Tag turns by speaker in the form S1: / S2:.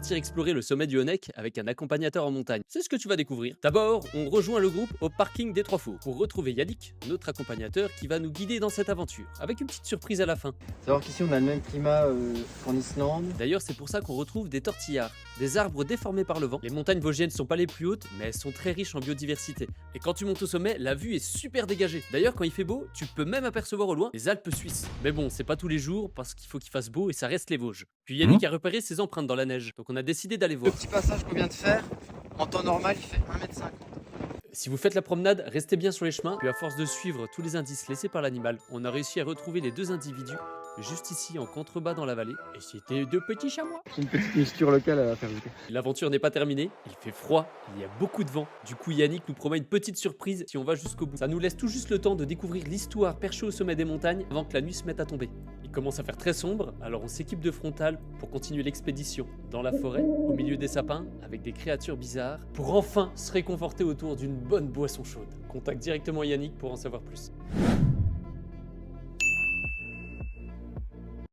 S1: partir explorer le sommet du Honeck avec un accompagnateur en montagne. C'est ce que tu vas découvrir. D'abord, on rejoint le groupe au parking des Trois Fours pour retrouver Yannick, notre accompagnateur qui va nous guider dans cette aventure, avec une petite surprise à la fin.
S2: Savoir qu'ici on a le même climat qu'en Islande.
S1: D'ailleurs, c'est pour ça qu'on retrouve des tortillards, des arbres déformés par le vent. Les montagnes vosgiennes sont pas les plus hautes, mais elles sont très riches en biodiversité. Et quand tu montes au sommet, la vue est super dégagée. D'ailleurs, quand il fait beau, tu peux même apercevoir au loin les Alpes suisses. Mais bon, c'est pas tous les jours parce qu'il faut qu'il fasse beau et ça reste les Vosges. Puis Yannick a repéré ses empreintes dans la neige, donc on a décidé d'aller
S2: Le
S1: voir.
S2: petit passage qu'on vient de faire, en temps normal, il fait 1,50 m.
S1: Si vous faites la promenade, restez bien sur les chemins, puis à force de suivre tous les indices laissés par l'animal, on a réussi à retrouver les deux individus juste ici en contrebas dans la vallée, et c'était deux petits chamois.
S2: C'est une petite mixture locale à faire goûter.
S1: L'aventure n'est pas terminée, il fait froid, il y a beaucoup de vent. Du coup, Yannick nous promet une petite surprise si on va jusqu'au bout. Ça nous laisse tout juste le temps de découvrir l'histoire perchée au sommet des montagnes avant que la nuit se mette à tomber. Il commence à faire très sombre, alors on s'équipe de frontal pour continuer l'expédition dans la forêt, au milieu des sapins, avec des créatures bizarres, pour enfin se réconforter autour d'une bonne boisson chaude. Contacte directement Yannick pour en savoir plus.